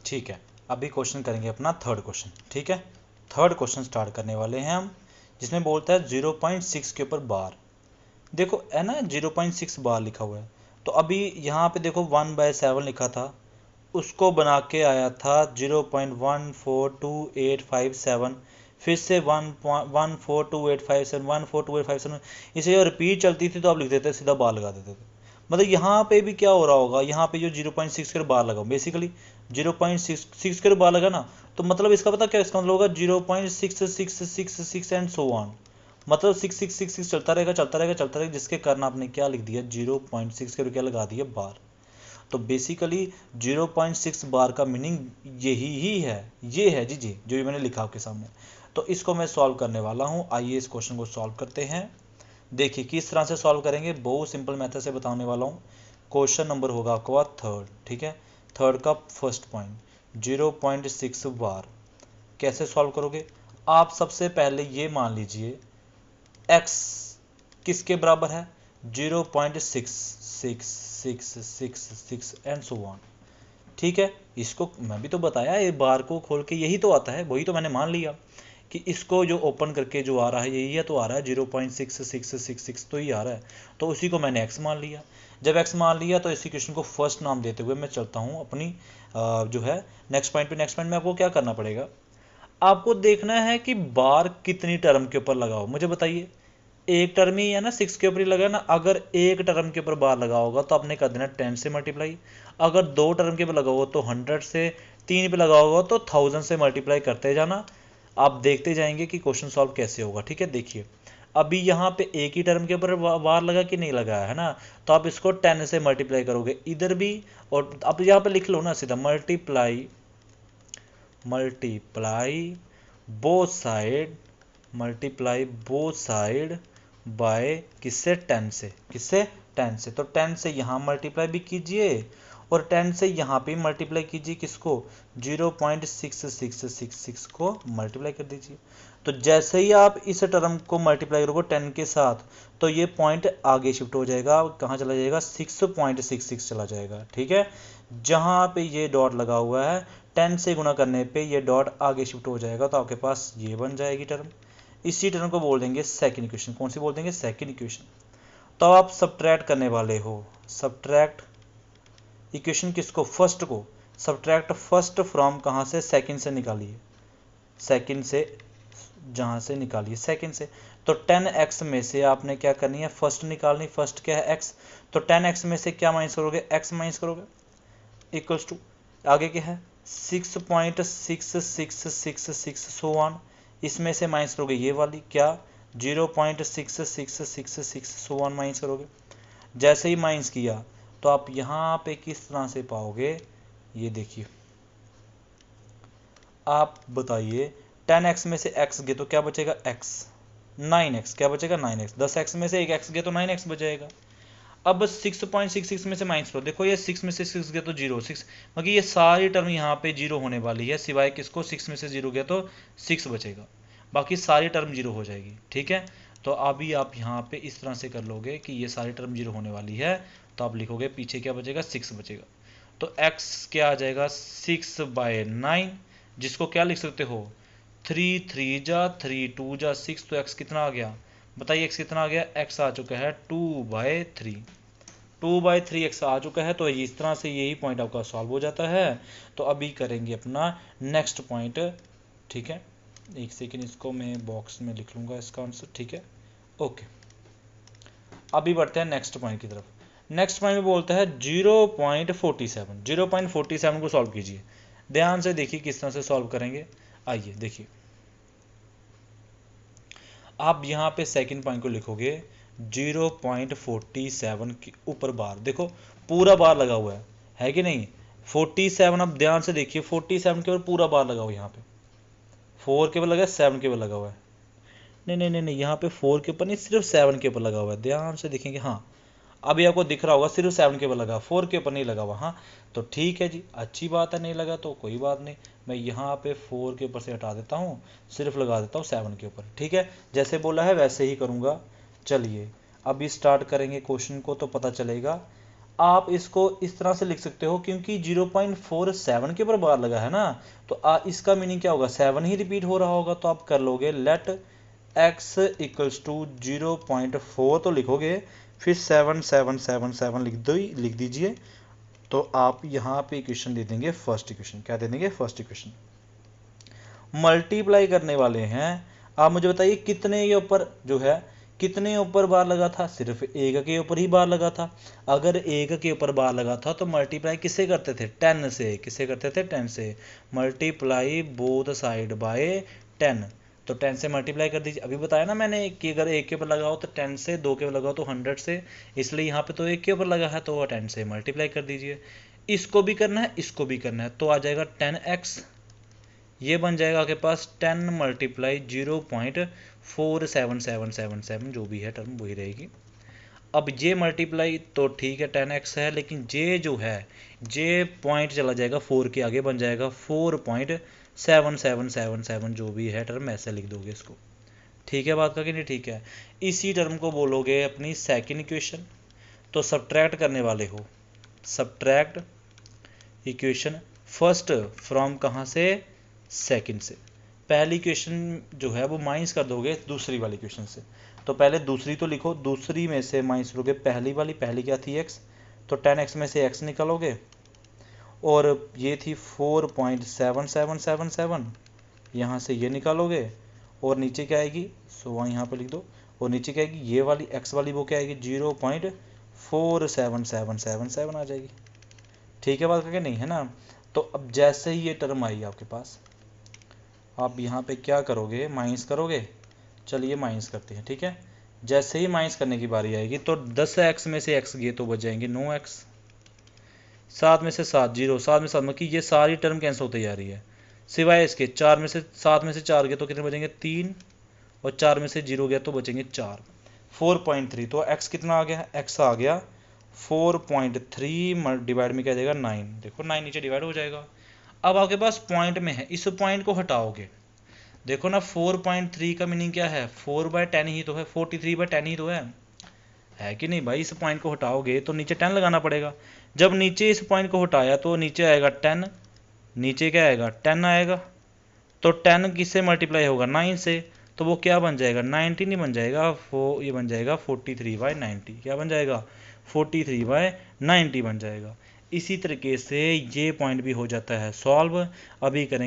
ठीक है, अभी क्वेश्चन करेंगे अपना थर्ड क्वेश्चन। ठीक है, थर्ड क्वेश्चन स्टार्ट करने वाले हैं हम, जिसमें बोलता है 0.6 के ऊपर बार। देखो है ना 0.6 बार लिखा हुआ है, तो अभी यहाँ पे देखो 1/7 लिखा था, उसको बना के आया था 0.142857, फिर से 1142857, 1425857, इसे जो रिपीट चलती थी तो आप लिख देते सीधा बार लगा देते थे। मतलब यहाँ पे भी क्या हो रहा होगा, यहाँ पे जो 0.6 के बार लगा, बेसिकली 0.6 के बार लगा ना, तो मतलब इसका पता क्या, इसका मतलब होगा 0.6666 एंड सो ऑन, मतलब 6666 चलता रहेगा चलता रहेगा चलता रहेगा, जिसके कारण आपने क्या लिख दिया 0.6 के क्या लगा दिया बार। तो बेसिकली 0.6 बार का मीनिंग यही ही है, ये है जी जो मैंने लिखा आपके सामने। तो इसको मैं सॉल्व करने वाला हूँ, आइए इस क्वेश्चन को सॉल्व करते हैं। देखिए किस तरह से सॉल्व करेंगे, बहुत सिंपल मेथड से बताने वाला हूँ। क्वेश्चन नंबर होगा आपका थर्ड। ठीक है, थर्ड का फर्स्ट पॉइंट 0.6 बार कैसे सॉल्व करोगे। आप सबसे पहले ये मान लीजिए x किसके बराबर है, 0.6666 एंड सो ऑन। ठीक है, इसको मैं भी तो बताया, ये बार को खोल के यही तो आता है, वही तो मैंने मान लिया कि इसको जो ओपन करके जो आ रहा है यही है, तो आ रहा है 0.6666 तो ही आ रहा है, तो उसी को मैंने x मान लिया। जब x मान लिया तो इसी क्वेश्चन को फर्स्ट नाम देते हुए मैं चलता हूँ अपनी जो है नेक्स्ट पॉइंट पे। नेक्स्ट पॉइंट में आपको क्या करना पड़ेगा, आपको देखना है कि बार कितनी टर्म के ऊपर लगा हो। मुझे बताइए, एक टर्म ही है ना, 6 के ऊपर ही लगा ना। अगर एक टर्म के ऊपर बार लगा होगा तो आपने कर देना 10 से मल्टीप्लाई, अगर दो टर्म के ऊपर लगा होगा तो 100 से, तीन पे लगा होगा तो 1000 से मल्टीप्लाई करते जाना। आप देखते जाएंगे कि क्वेश्चन सॉल्व कैसे होगा। ठीक है, देखिए अभी यहाँ पे एक ही टर्म के ऊपर बार लगा कि नहीं लगा है ना, तो आप इसको 10 से मल्टीप्लाई करोगे इधर भी, और आप यहाँ पे लिख लो ना सीधा multiply both side, multiply both side by किससे, 10 से, किससे 10 से। तो 10 से यहाँ मल्टीप्लाई भी कीजिए और 10 से यहाँ पे मल्टीप्लाई कीजिए, किसको 0.6666 को मल्टीप्लाई कर दीजिए। तो जैसे ही आप इस टर्म को मल्टीप्लाई करोगे 10 के साथ, तो ये पॉइंट आगे शिफ्ट हो जाएगा, कहाँ चला जाएगा 6.66 चला जाएगा। ठीक है, जहाँ पे ये डॉट लगा हुआ है 10 से गुणा करने पे ये डॉट आगे शिफ्ट हो जाएगा, तो आपके पास ये बन जाएगी टर्म। इसी टर्म को बोल देंगे सेकंड इक्वेशन। कौन सी बोल देंगे, सेकंड इक्वेशन। तो आप सब्ट्रैक्ट करने वाले हो, सब्ट्रैक्ट इक्वेशन किसको, फर्स्ट को। सब्ट्रैक्ट फर्स्ट फ्रॉम कहाँ से, सेकंड से निकालिए, सेकंड से, जहाँ से निकालिए सेकंड से। तो 10x में से आपने क्या करनी है, फर्स्ट निकालनी, फर्स्ट क्या है x, तो 10x में से क्या माइनस करोगे, x माइनस करोगे, इक्वल्स टू आगे क्या है 6.6666 सो ऑन, इसमें से माइनस करोगे ये वाली क्या 0.6666 सो ऑन माइनस करोगे। जैसे ही माइनस किया तो आप यहाँ पे किस तरह से पाओगे, ये देखिए, आप बताइए 10x में से x गए तो क्या बचेगा x, 9x क्या बचेगा 9x, 10x में से एक x गए तो 9x बचेगा। अब 6.66 में से माइनस करो, देखो ये 6 में से 6 गया तो 0, 6 मतलब ये सारी टर्म यहाँ पे 0 होने वाली है, सिवाय किसको 6 में से 0 गया तो 6 बचेगा, बाकी सारी टर्म 0 हो जाएगी। ठीक है, तो अभी आप यहाँ पे इस तरह से कर लोगे कि ये सारी टर्म 0 होने वाली है, तो आप लिखोगे पीछे क्या बचेगा 6 बचेगा। तो x क्या आ जाएगा 6/9, जिसको क्या लिख सकते हो 3 3 जा 3 2 जा 6, तो x कितना आ गया बताइए, x कितना आ गया, x आ चुका है 2/3, 2/3 x आ चुका है। तो इस तरह से यही पॉइंट आपका सॉल्व हो जाता है। तो अभी करेंगे अपना नेक्स्ट पॉइंट। ठीक है, एक सेकेंड, इसको मैं बॉक्स में लिख लूँगा इसका आंसर। ठीक है, ओके, अभी बढ़ते हैं नेक्स्ट पॉइंट की तरफ। नेक्स्ट पॉइंट में बोलता है 0.47, 0.47 को सॉल्व कीजिए। ध्यान से देखिए किस तरह से सॉल्व करेंगे। आइए देखिए, आप यहाँ पे सेकंड पॉइंट को लिखोगे 0.47 के ऊपर बार, देखो पूरा बार लगा हुआ है कि नहीं 47। अब ध्यान से देखिए 47 के ऊपर पूरा बार लगा हुआ है, यहाँ पे 4 के ऊपर लगा है, 7 के ऊपर लगा हुआ है, नहीं नहीं नहीं नहीं, यहाँ पे 4 के ऊपर नहीं, सिर्फ 7 के ऊपर लगा हुआ है। ध्यान से देखेंगे, हाँ अभी आपको दिख रहा होगा सिर्फ 7 के ऊपर लगा, 4 के ऊपर नहीं लगा हुआ। हाँ तो ठीक है जी, अच्छी बात है, नहीं लगा तो कोई बात नहीं, मैं यहाँ पे 4 के ऊपर से हटा देता हूँ, सिर्फ लगा देता हूँ 7 के ऊपर। ठीक है, जैसे बोला है वैसे ही करूँगा। चलिए अभी स्टार्ट करेंगे क्वेश्चन को, तो पता चलेगा आप इसको इस तरह से लिख सकते हो, क्योंकि 0.47 के ऊपर बार लगा है ना, तो इसका मीनिंग क्या होगा, 7 ही रिपीट हो रहा होगा। तो आप कर लोगे लेट x इक्वल्स टू 0.4 तो लिखोगे, फिर 7777 लिख दीजिए। तो आप यहाँ पे इक्वेशन दे देंगे फर्स्ट इक्वेशन। क्या दे देंगे, फर्स्ट इक्वेशन। मल्टीप्लाई करने वाले हैं, आप मुझे बताइए कितने के ऊपर जो है, कितने ऊपर बार लगा था, सिर्फ एक के ऊपर ही बार लगा था। अगर एक के ऊपर बार लगा था तो मल्टीप्लाई किससे करते थे, 10 से। किससे करते थे, 10 से। मल्टीप्लाई बोथ साइड बाय 10, तो 10 से मल्टीप्लाई कर दीजिए। अभी बताया ना मैंने कि अगर एक के ऊपर लगा हो तो 10 से, दो के ऊपर लगा हो तो 100 से, इसलिए यहाँ पे तो एक के ऊपर लगा है तो 10 से मल्टीप्लाई कर दीजिए। इसको भी करना है, इसको भी करना है, तो आ जाएगा 10x, ये बन जाएगा आपके पास 10 मल्टीप्लाई 0.47777, जो भी है टर्म वही रहेगी। अब जे मल्टीप्लाई तो ठीक है 10x है, लेकिन जे जो है, जे पॉइंट चला जाएगा 4 के आगे, बन जाएगा 4.7777, जो भी है टर्म ऐसे लिख दोगे इसको। ठीक है बात का कि नहीं, ठीक है। इसी टर्म को बोलोगे अपनी सेकंड इक्वेशन। तो सब्ट्रैक्ट करने वाले हो, सब्ट्रैक्ट इक्वेशन फर्स्ट फ्रॉम कहाँ से, सेकंड से। पहली इक्वेशन जो है वो माइनस कर दोगे दूसरी वाली इक्वेशन से। तो पहले दूसरी तो लिखो, दूसरी में से माइनस करोगे पहली वाली। पहली क्या थी, x, तो 10x में से x निकालोगे, और ये थी 4.7777, यहाँ से ये निकालोगे, और नीचे क्या आएगी, सो वहाँ यहाँ पे लिख दो, और नीचे क्या आएगी, ये वाली x वाली वो क्या आएगी, 0.47777 आ जाएगी। ठीक है बात करके नहीं है ना। तो अब जैसे ही ये टर्म आई आपके पास, आप यहाँ पे क्या करोगे, माइनस करोगे। चलिए माइनस करते हैं, ठीक है। जैसे ही माइनस करने की बारी आएगी तो 10x में से x गए तो बच जाएंगे 9x, 7 में से 7 0, 7 में 7, मतलब कि ये सारी टर्म कैंसिल होती जा रही है, सिवाय इसके 4 में से 7 में से 4 गए तो कितने बचेंगे 3, और 4 में से 0 गया तो बचेंगे 4, 4.3। तो x कितना आ गया, x आ गया 4.3 डिवाइड में क्या जाएगा 9, देखो 9 नीचे डिवाइड हो जाएगा। अब आपके पास पॉइंट में है, इस पॉइंट को हटाओगे, देखो ना 4.3 का मीनिंग क्या है, 4/10 ही तो है, 43/10 ही तो है कि नहीं भाई। इस पॉइंट को हटाओगे तो नीचे 10 लगाना पड़ेगा। जब नीचे इस पॉइंट को हटाया तो नीचे आएगा 10, नीचे क्या आएगा 10 आएगा, तो 10 किससे मल्टीप्लाई होगा 9 से, तो वो क्या बन जाएगा 90 नहीं बन जाएगा, ये बन जाएगा 43/90। क्या बन जाएगा 43/90 बन जाएगा। इसी तरीके से ये पॉइंट भी हो जाता है सॉल्व। अभी करेंगे